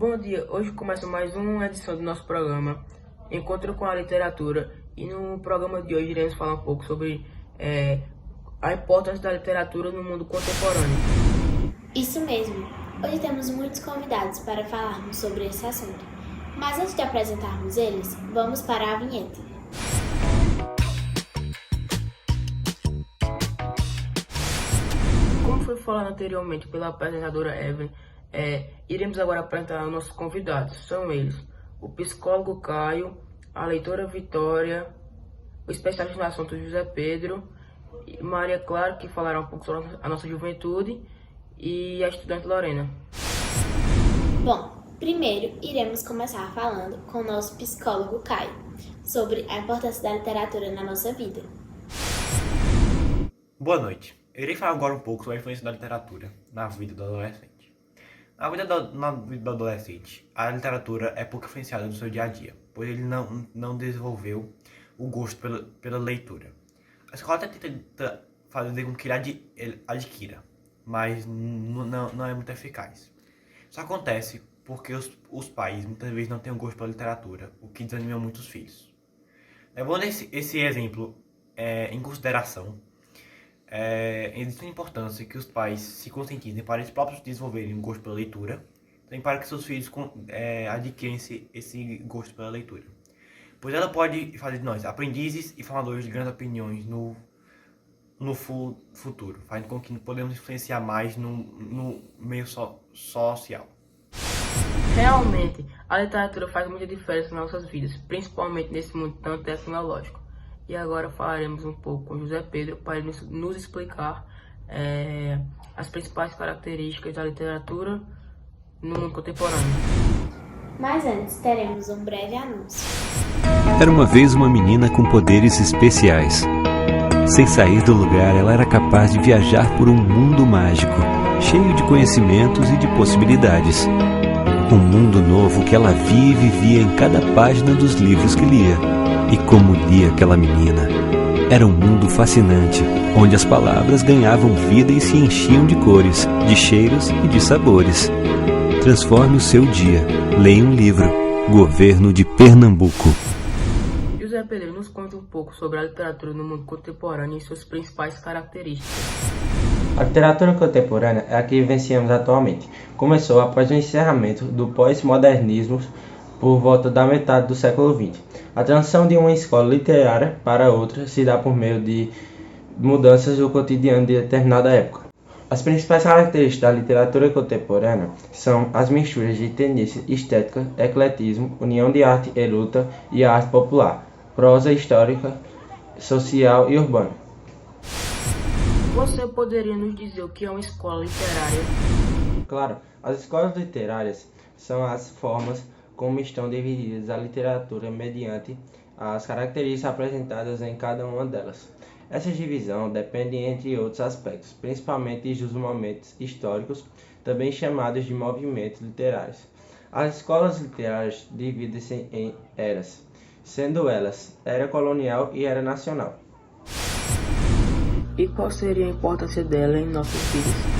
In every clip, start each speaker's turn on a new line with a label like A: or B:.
A: Bom dia, hoje começa mais uma edição do nosso programa Encontro com a Literatura, e no programa de hoje iremos falar um pouco sobre a importância da literatura no mundo contemporâneo.
B: Isso mesmo! Hoje temos muitos convidados para falarmos sobre esse assunto. Mas antes de apresentarmos eles, vamos para a vinheta.
A: Como foi falado anteriormente pela apresentadora Evelyn, iremos agora apresentar os nossos convidados. São eles: o psicólogo Caio, a leitora Vitória, o especialista no assunto José Pedro, e Maria Clara, que falará um pouco sobre a nossa juventude, e a estudante Lorena.
B: Bom, primeiro iremos começar falando com o nosso psicólogo Caio sobre a importância da literatura na nossa vida.
C: Boa noite. Eu irei falar agora um pouco sobre a influência da literatura na vida do adolescente. Na vida do adolescente, a literatura é pouco influenciada no seu dia a dia, pois ele não desenvolveu o gosto pela leitura. A escola tenta fazer com que ele adquira, mas não é muito eficaz. Isso acontece porque os pais muitas vezes não têm o gosto pela literatura, o que desanima muitos filhos. Levando esse exemplo em consideração, existe uma importância que os pais se conscientizem para eles próprios desenvolverem um gosto pela leitura, também para que seus filhos adquirem esse gosto pela leitura. Pois ela pode fazer de nós aprendizes e formadores de grandes opiniões no futuro, fazendo com que podemos influenciar mais no meio social.
A: Realmente, a literatura faz muita diferença nas nossas vidas, principalmente nesse mundo tão tecnológico. E agora falaremos um pouco com José Pedro para ele nos explicar as principais características da literatura no mundo contemporâneo.
B: Mas antes teremos um breve anúncio.
D: Era uma vez uma menina com poderes especiais. Sem sair do lugar, ela era capaz de viajar por um mundo mágico, cheio de conhecimentos e de possibilidades. Um mundo novo que ela via e vivia em cada página dos livros que lia. E como lia aquela menina! Era um mundo fascinante, onde as palavras ganhavam vida e se enchiam de cores, de cheiros e de sabores. Transforme o seu dia. Leia um livro. Governo de Pernambuco.
A: José Pedro, nos conta um pouco sobre a literatura no mundo contemporâneo e suas principais características.
E: A literatura contemporânea é a que vivenciamos atualmente. Começou após o encerramento do pós-modernismo por volta da metade do século XX. A transição de uma escola literária para outra se dá por meio de mudanças do cotidiano de determinada época. As principais características da literatura contemporânea são as misturas de tendência estética, ecletismo, união de arte e luta e arte popular, prosa histórica, social e urbana.
A: Você poderia nos dizer o que é uma escola literária?
E: Claro, as escolas literárias são as formas como estão divididas a literatura mediante as características apresentadas em cada uma delas. Essa divisão depende entre outros aspectos, principalmente dos momentos históricos, também chamados de movimentos literários. As escolas literárias dividem-se em eras, sendo elas era colonial e era nacional.
A: E qual seria a importância dela em nossas vidas?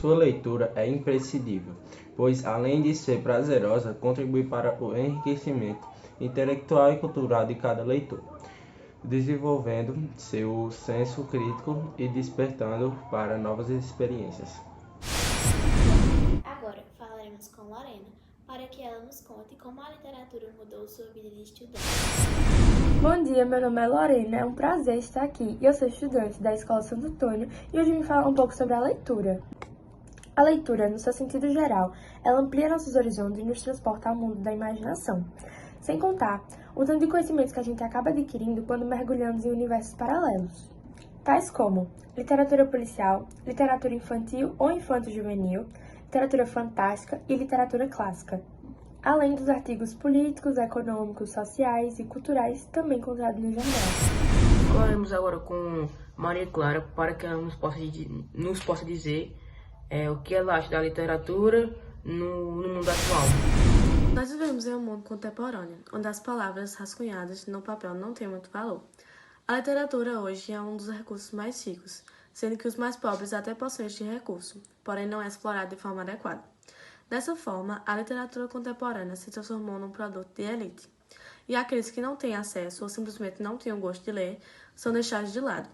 E: Sua leitura é imprescindível, pois além de ser prazerosa, contribui para o enriquecimento intelectual e cultural de cada leitor, desenvolvendo seu senso crítico e despertando para novas experiências.
B: Agora falaremos com Lorena para que ela nos conte como a literatura mudou sua vida de estudante.
F: Bom dia, meu nome é Lorena, é um prazer estar aqui. Eu sou estudante da Escola Santo Antônio e hoje vim falar um pouco sobre a leitura. A leitura, no seu sentido geral, ela amplia nossos horizontes e nos transporta ao mundo da imaginação. Sem contar o tanto de conhecimentos que a gente acaba adquirindo quando mergulhamos em universos paralelos, tais como literatura policial, literatura infantil ou infanto-juvenil, literatura fantástica e literatura clássica, além dos artigos políticos, econômicos, sociais e culturais também encontrados no jornal.
A: Falaremos agora com Maria Clara para que ela nos possa dizer o que ela acha da literatura no mundo atual.
G: Nós vivemos em um mundo contemporâneo, onde as palavras rascunhadas no papel não têm muito valor. A literatura hoje é um dos recursos mais ricos, sendo que os mais pobres até possuem este recurso, porém não é explorado de forma adequada. Dessa forma, a literatura contemporânea se transformou num produto de elite, e aqueles que não têm acesso ou simplesmente não têm o gosto de ler são deixados de lado.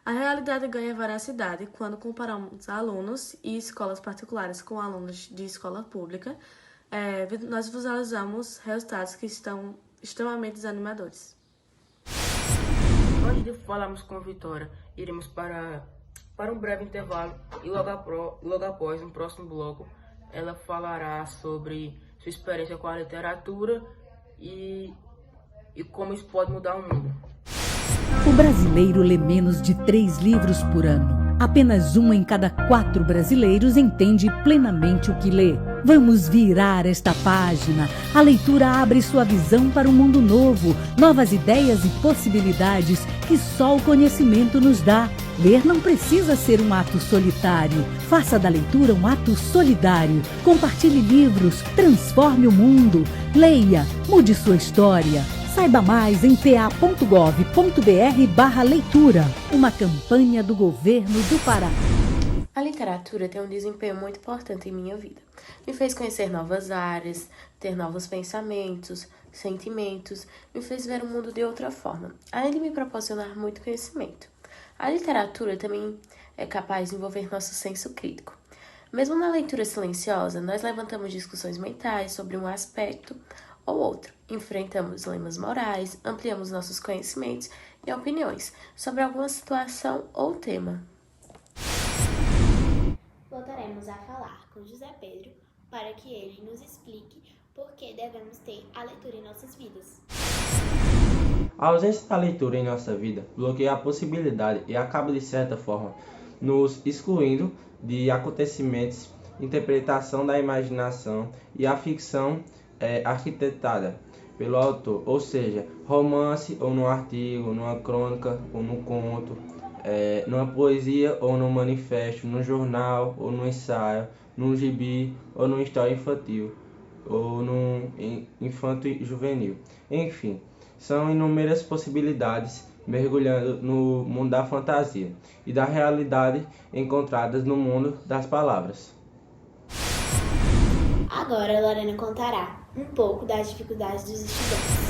G: A realidade ganha veracidade quando comparamos alunos e escolas particulares com alunos de escola pública. Nós visualizamos resultados que estão extremamente desanimadores.
A: Antes de falarmos com Vitória, iremos para um breve intervalo e logo após, no próximo bloco, ela falará sobre sua experiência com a literatura e como isso pode mudar o mundo.
H: O brasileiro lê menos de 3 livros por ano. Apenas 1 em cada 4 brasileiros entende plenamente o que lê. Vamos virar esta página. A leitura abre sua visão para um mundo novo, novas ideias e possibilidades que só o conhecimento nos dá. Ler não precisa ser um ato solitário. Faça da leitura um ato solidário. Compartilhe livros, transforme o mundo. Leia, mude sua história. Saiba mais em pa.gov.br/leitura, uma campanha do governo do Pará.
G: A literatura tem um desempenho muito importante em minha vida. Me fez conhecer novas áreas, ter novos pensamentos, sentimentos, me fez ver o mundo de outra forma, além de me proporcionar muito conhecimento. A literatura também é capaz de envolver nosso senso crítico. Mesmo na leitura silenciosa, nós levantamos discussões mentais sobre um aspecto ou outro, enfrentamos dilemas morais, ampliamos nossos conhecimentos e opiniões sobre alguma situação ou tema.
B: Voltaremos a falar com José Pedro para que ele nos explique por que devemos ter a leitura em nossas vidas.
E: A ausência da leitura em nossa vida bloqueia a possibilidade e acaba, de certa forma, nos excluindo de acontecimentos, interpretação da imaginação e a ficção arquitetada pelo autor, ou seja, romance ou num artigo, numa crônica ou num conto, numa poesia ou num manifesto, num jornal ou num ensaio, num gibi ou numa história infantil ou num infanto e juvenil. Enfim, são inúmeras possibilidades mergulhando no mundo da fantasia e da realidade encontradas no mundo das palavras.
B: Agora, Lorena contará um pouco das dificuldades dos estudantes.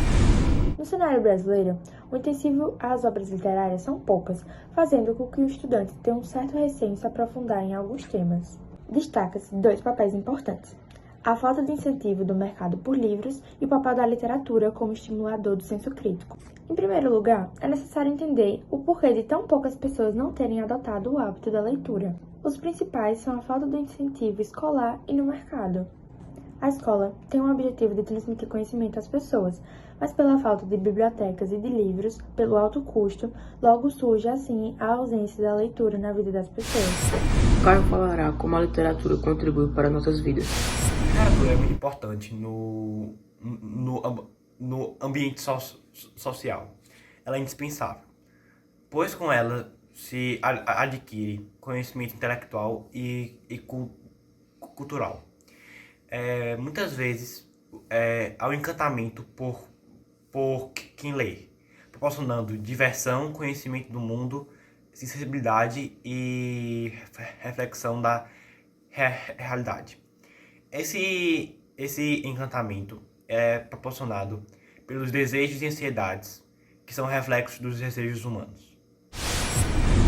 F: No cenário brasileiro, o incentivo às obras literárias são poucas, fazendo com que o estudante tenha um certo receio em se aprofundar em alguns temas. Destaca-se 2 papéis importantes: a falta de incentivo do mercado por livros e o papel da literatura como estimulador do senso crítico. Em primeiro lugar, é necessário entender o porquê de tão poucas pessoas não terem adotado o hábito da leitura. Os principais são a falta do incentivo escolar e no mercado. A escola tem o objetivo de transmitir conhecimento às pessoas, mas pela falta de bibliotecas e de livros, pelo alto custo, logo surge assim a ausência da leitura na vida das pessoas.
A: Caio falará como a literatura contribui para nossas vidas.
C: A literatura é muito importante no ambiente social. Ela é indispensável, pois com ela se adquire conhecimento intelectual e cultural. Muitas vezes há um encantamento por quem lê, proporcionando diversão, conhecimento do mundo, sensibilidade e reflexão da realidade. Esse encantamento é proporcionado pelos desejos e ansiedades, que são reflexos dos desejos humanos.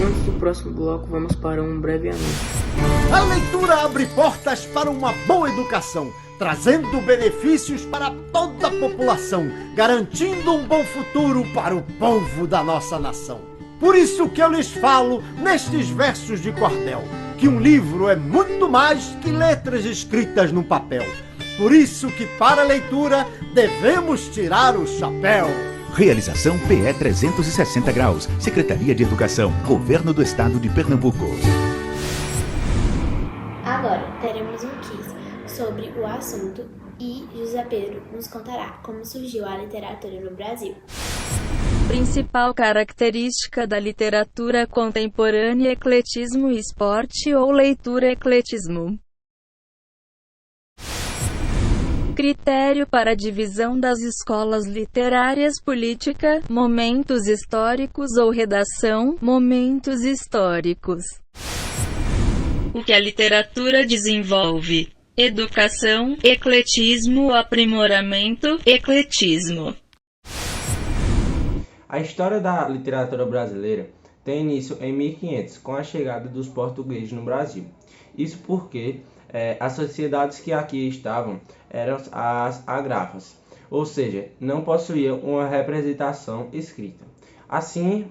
A: Antes do próximo bloco, vamos para um breve anúncio.
I: A leitura abre portas para uma boa educação, trazendo benefícios para toda a população, garantindo um bom futuro para o povo da nossa nação. Por isso que eu lhes falo nestes versos de cordel, que um livro é muito mais que letras escritas no papel. Por isso que para a leitura devemos tirar o chapéu.
J: Realização PE 360 graus, Secretaria de Educação, Governo do Estado de Pernambuco.
B: Agora teremos um quiz sobre o assunto e José Pedro nos contará como surgiu a literatura no Brasil.
K: Principal característica da literatura contemporânea: ecletismo, esporte ou leitura, ecletismo. Critério para a divisão das escolas literárias: política, momentos históricos ou redação, momentos históricos. O que a literatura desenvolve? educação, ecletismo, aprimoramento, ecletismo.
E: A história da literatura brasileira tem início em 1500, com a chegada dos portugueses no Brasil. Isso porque as sociedades que aqui estavam eram as agrárias, ou seja, não possuíam uma representação escrita. Assim,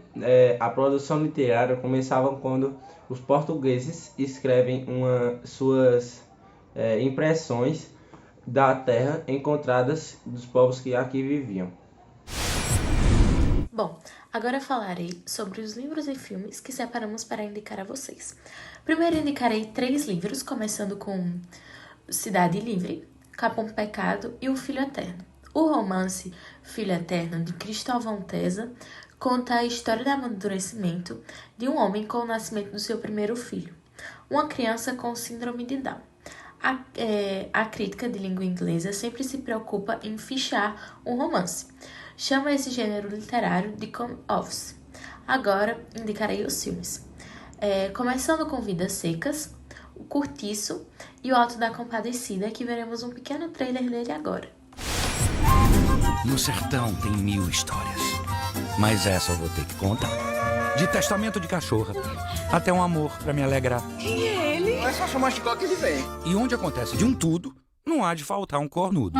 E: a produção literária começava quando os portugueses escrevem suas impressões da terra encontradas dos povos que aqui viviam.
G: Bom, agora falarei sobre os livros e filmes que separamos para indicar a vocês. Primeiro indicarei 3 livros, começando com Cidade Livre, Capão Pecado e O Filho Eterno. O romance Filho Eterno, de Cristóvão Tesa, conta a história do amadurecimento de um homem com o nascimento do seu primeiro filho, uma criança com síndrome de Down. A crítica de língua inglesa sempre se preocupa em fichar um romance. Chama esse gênero literário de come-offs. Agora indicarei os filmes. Começando com Vidas Secas, O Cortiço e O Alto da Compadecida, que veremos um pequeno trailer dele agora.
L: No sertão tem 1000 histórias, mas essa eu vou ter que contar. De testamento de cachorra, até um amor pra me alegrar.
M: Quem é ele? É só chamar Chicó que ele vem.
L: E onde acontece de um tudo, não há de faltar um cornudo.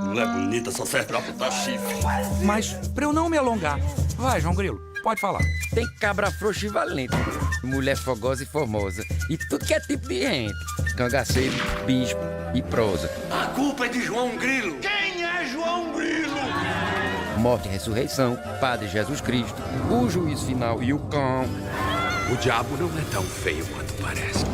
N: Mulher bonita só serve pra botar chifre.
L: Mas, pra eu não me alongar, vai, João Grilo, pode falar.
O: Tem cabra frouxa e valente, mulher fogosa e formosa, e tudo que é tipo de gente. Cangaceiro, bispo e prosa.
N: A culpa é de João Grilo. Quem é João Grilo?
O: Morte e ressurreição, Padre Jesus Cristo, o juízo final e o cão.
N: O diabo não é tão feio quanto parece.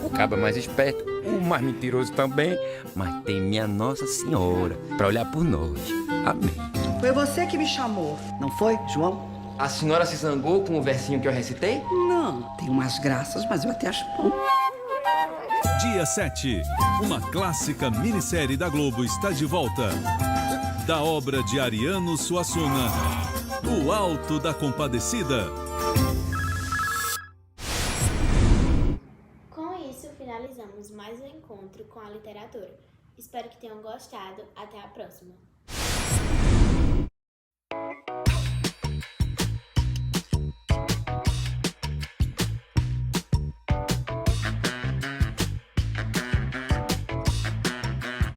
O: O cabra mais esperto, o mais mentiroso também, mas tem minha Nossa Senhora pra olhar por nós. Amém.
M: Foi você que me chamou, não foi, João?
O: A senhora se zangou com o versinho que eu recitei?
M: Não, tem umas graças, mas eu até acho bom.
P: Dia 7, uma clássica minissérie da Globo está de volta. Da obra de Ariano Suassuna, O Alto da Compadecida.
B: Com isso, finalizamos mais um encontro com a literatura. Espero que tenham gostado. Até a próxima.